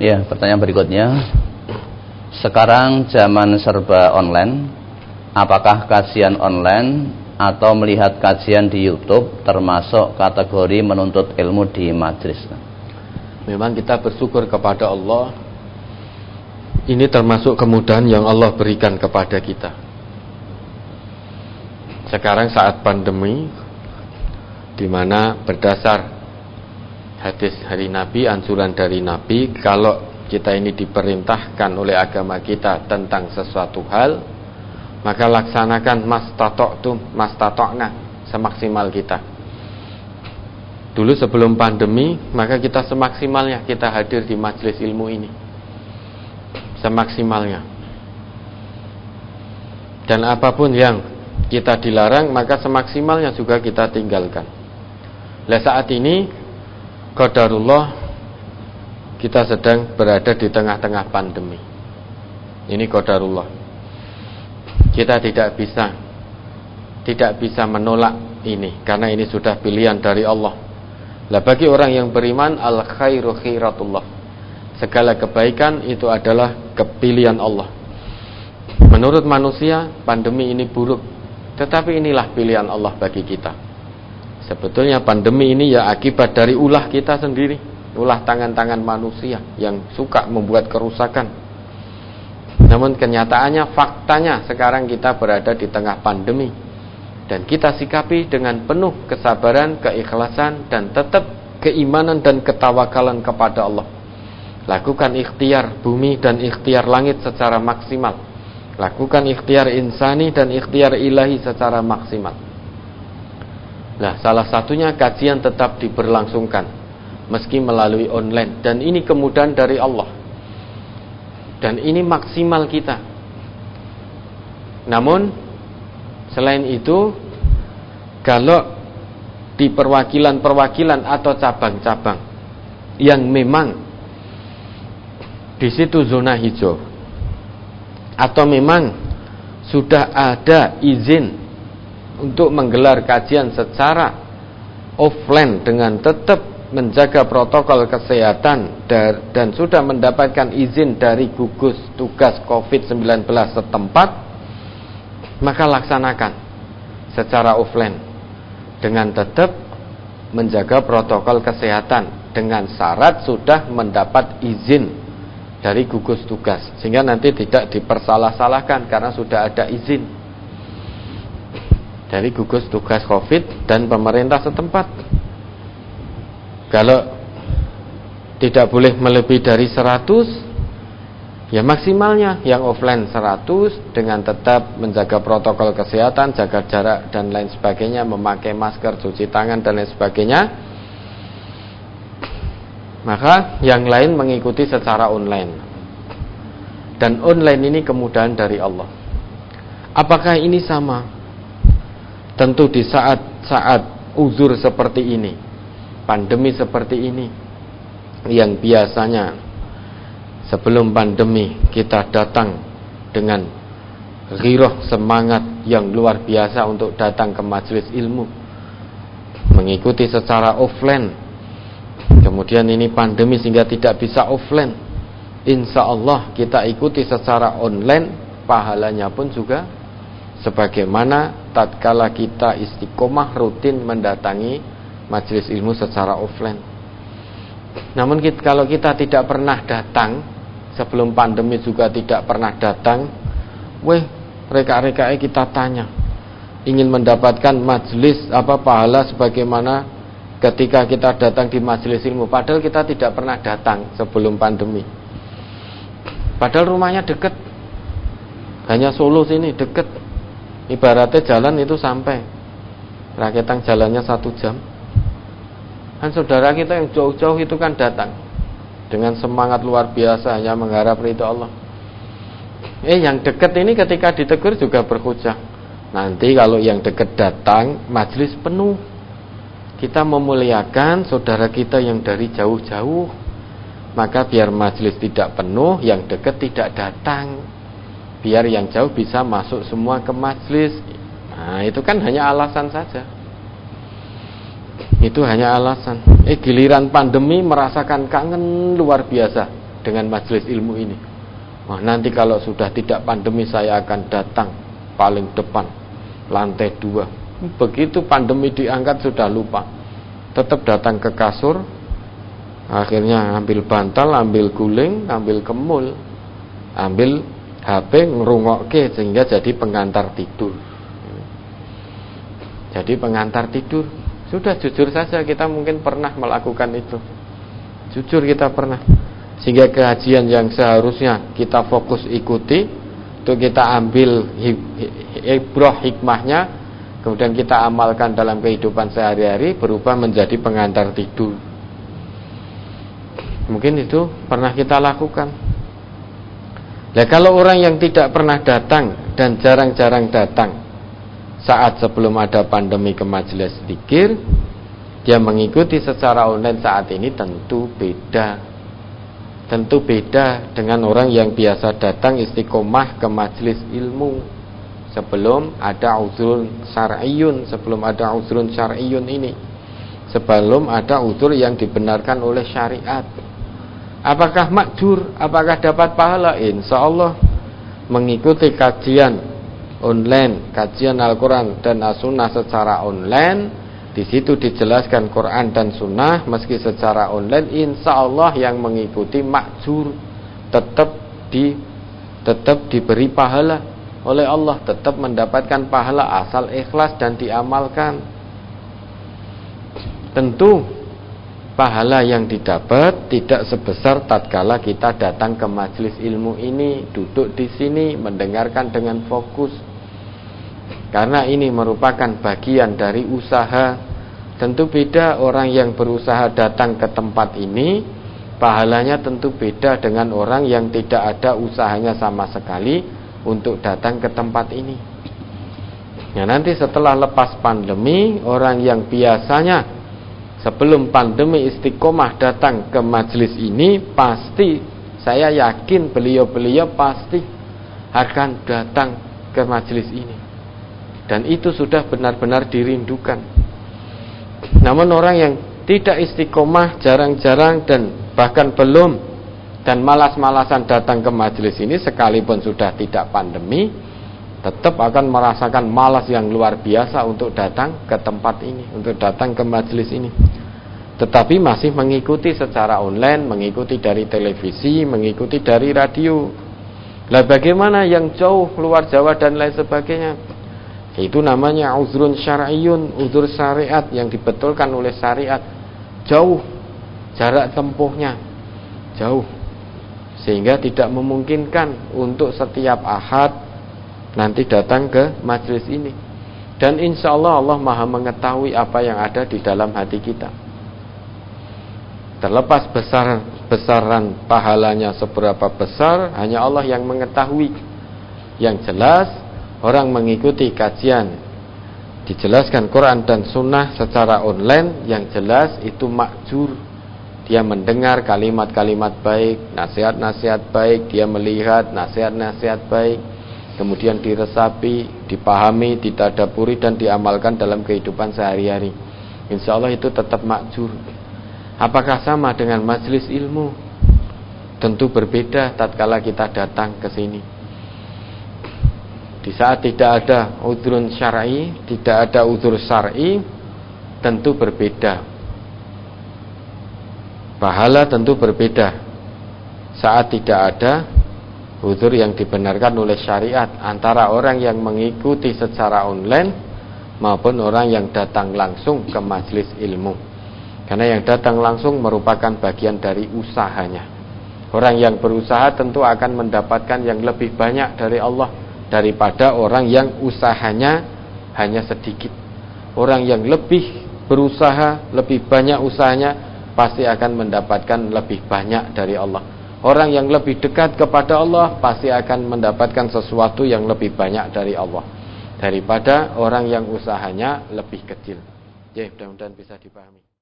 Ya, pertanyaan berikutnya. Sekarang zaman serba online, apakah kajian online atau melihat kajian di YouTube termasuk kategori menuntut ilmu di majelis? Memang kita bersyukur kepada Allah. Ini termasuk kemudahan yang Allah berikan kepada kita. Sekarang saat pandemi, di mana berdasar hadis hari Nabi, anjuran dari Nabi, kalau kita ini diperintahkan oleh agama kita tentang sesuatu hal, maka laksanakan mastata'na, semaksimal kita. Dulu sebelum pandemi, maka kita semaksimalnya kita hadir di majelis ilmu ini, semaksimalnya. Dan apapun yang kita dilarang, maka semaksimalnya juga kita tinggalkan. Nah, saat ini qadarullah kita sedang berada di tengah-tengah pandemi. Ini qadarullah. Kita tidak bisa menolak ini, karena ini sudah pilihan dari Allah. Lah, bagi orang yang beriman, al khairu khairatullah, segala kebaikan itu adalah kepilihan Allah. Menurut manusia, pandemi ini buruk, tetapi inilah pilihan Allah bagi kita. Sebetulnya pandemi ini ya akibat dari ulah kita sendiri, ulah tangan-tangan manusia yang suka membuat kerusakan. Namun kenyataannya, faktanya sekarang kita berada di tengah pandemi, dan kita sikapi dengan penuh kesabaran, keikhlasan, dan tetap keimanan dan ketawakalan kepada Allah. Lakukan ikhtiar bumi dan ikhtiar langit secara maksimal. Lakukan ikhtiar insani dan ikhtiar ilahi secara maksimal. Nah, salah satunya kajian tetap diberlangsungkan meski melalui online, dan ini kemudahan dari Allah. Dan ini maksimal kita. Namun selain itu, kalau di perwakilan-perwakilan atau cabang-cabang yang memang di situ zona hijau, atau memang sudah ada izin untuk menggelar kajian secara offline dengan tetap menjaga protokol kesehatan dan sudah mendapatkan izin dari gugus tugas COVID-19 setempat, maka laksanakan secara offline dengan tetap menjaga protokol kesehatan dengan syarat sudah mendapat izin dari gugus tugas, sehingga nanti tidak dipersalah-salahkan karena sudah ada izin dari gugus tugas COVID dan pemerintah setempat. Kalau tidak boleh melebihi dari 100, ya maksimalnya yang offline 100 dengan tetap menjaga protokol kesehatan, jaga jarak dan lain sebagainya, memakai masker, cuci tangan dan lain sebagainya. Maka yang lain mengikuti secara online. Dan online ini kemudahan dari Allah. Apakah ini sama? Tentu di saat-saat uzur seperti ini, pandemi seperti ini, yang biasanya sebelum pandemi kita datang dengan ghirah, semangat yang luar biasa untuk datang ke majelis ilmu, mengikuti secara offline. Kemudian ini pandemi sehingga tidak bisa offline. Insya Allah kita ikuti secara online, pahalanya pun juga sebagaimana tatkala kita istiqomah rutin mendatangi majelis ilmu secara offline. Namun kalau kita tidak pernah datang, sebelum pandemi juga tidak pernah datang, reka-reka kita tanya, ingin mendapatkan majelis pahala sebagaimana ketika kita datang di majelis ilmu, padahal kita tidak pernah datang sebelum pandemi. Padahal rumahnya dekat, hanya Solo sini dekat, ibaratnya jalan itu sampai raketang jalannya 1 jam. Kan saudara kita yang jauh-jauh itu kan datang dengan semangat luar biasa, hanya mengharap ridha Allah. Yang dekat ini ketika ditegur juga berhujah, nanti kalau yang dekat datang majelis penuh. Kita memuliakan saudara kita yang dari jauh-jauh, maka biar majelis tidak penuh, yang dekat tidak datang, biar yang jauh bisa masuk semua ke majelis. Nah, itu kan hanya alasan saja. Itu hanya alasan. Giliran pandemi merasakan kangen luar biasa dengan majelis ilmu ini. Wah, nanti kalau sudah tidak pandemi saya akan datang paling depan, lantai 2. Begitu pandemi diangkat sudah lupa. Tetap datang ke kasur, akhirnya ambil bantal, ambil guling, ambil kemul, ambil HP, ngerungokke sehingga jadi pengantar tidur. Jadi pengantar tidur. Sudah, jujur saja kita mungkin pernah melakukan itu. Jujur kita pernah. Sehingga kajian yang seharusnya kita fokus ikuti, itu kita ambil ibrah hikmahnya, kemudian kita amalkan dalam kehidupan sehari-hari, berubah menjadi pengantar tidur. Mungkin itu pernah kita lakukan. Nah, kalau orang yang tidak pernah datang dan jarang-jarang datang saat sebelum ada pandemi ke majelis zikir, dia mengikuti secara online saat ini tentu beda. Tentu beda dengan orang yang biasa datang istiqomah ke majelis ilmu sebelum ada uzrun syar'iyyun, sebelum ada uzrun syar'iyyun ini, sebelum ada uzur yang dibenarkan oleh syariat. Apakah makjur? Apakah dapat pahala? Insya Allah mengikuti kajian online, kajian Al-Quran dan As-Sunnah secara online. Di situ dijelaskan Quran dan Sunnah meski secara online, insya Allah yang mengikuti makjur, tetap diberi pahala oleh Allah, tetap mendapatkan pahala asal ikhlas dan diamalkan. Tentu pahala yang didapat tidak sebesar tatkala kita datang ke majelis ilmu ini, duduk di sini mendengarkan dengan fokus. Karena ini merupakan bagian dari usaha. Tentu beda orang yang berusaha datang ke tempat ini, pahalanya tentu beda dengan orang yang tidak ada usahanya sama sekali untuk datang ke tempat ini. Nah, nanti setelah lepas pandemi, orang yang biasanya sebelum pandemi istiqomah datang ke majelis ini, pasti saya yakin beliau-beliau pasti akan datang ke majelis ini. Dan itu sudah benar-benar dirindukan. Namun orang yang tidak istiqomah, jarang-jarang dan bahkan belum dan malas-malasan datang ke majelis ini, sekalipun sudah tidak pandemi, tetap akan merasakan malas yang luar biasa untuk datang ke tempat ini, untuk datang ke majelis ini. Tetapi masih mengikuti secara online, mengikuti dari televisi, mengikuti dari radio. Lah bagaimana yang jauh luar Jawa dan lain sebagainya? Itu namanya uzrun syar'iyyun, uzur syariat yang dibetulkan oleh syariat. Jauh jarak tempuhnya, jauh, sehingga tidak memungkinkan untuk setiap ahad nanti datang ke majelis ini. Dan insya Allah Allah maha mengetahui apa yang ada di dalam hati kita. Terlepas besaran pahalanya seberapa besar, hanya Allah yang mengetahui. Yang jelas orang mengikuti kajian dijelaskan Quran dan Sunnah secara online, yang jelas itu makjur. Dia mendengar kalimat-kalimat baik, nasihat-nasihat baik, dia melihat nasihat-nasihat baik, kemudian diresapi, dipahami, ditadaburi dan diamalkan dalam kehidupan sehari-hari. Insya Allah itu tetap makjur. Apakah sama dengan majelis ilmu? Tentu berbeda tatkala kita datang ke sini. Di saat tidak ada udhrun syar'i, tidak ada udhur syar'i, tentu berbeda. Pahala tentu berbeda. Saat tidak ada udhur yang dibenarkan oleh syariat, antara orang yang mengikuti secara online maupun orang yang datang langsung ke majelis ilmu. Karena yang datang langsung merupakan bagian dari usahanya. Orang yang berusaha tentu akan mendapatkan yang lebih banyak dari Allah daripada orang yang usahanya hanya sedikit. Orang yang lebih berusaha, lebih banyak usahanya, pasti akan mendapatkan lebih banyak dari Allah. Orang yang lebih dekat kepada Allah pasti akan mendapatkan sesuatu yang lebih banyak dari Allah daripada orang yang usahanya lebih kecil. Ya, mudah-mudahan bisa dipahami.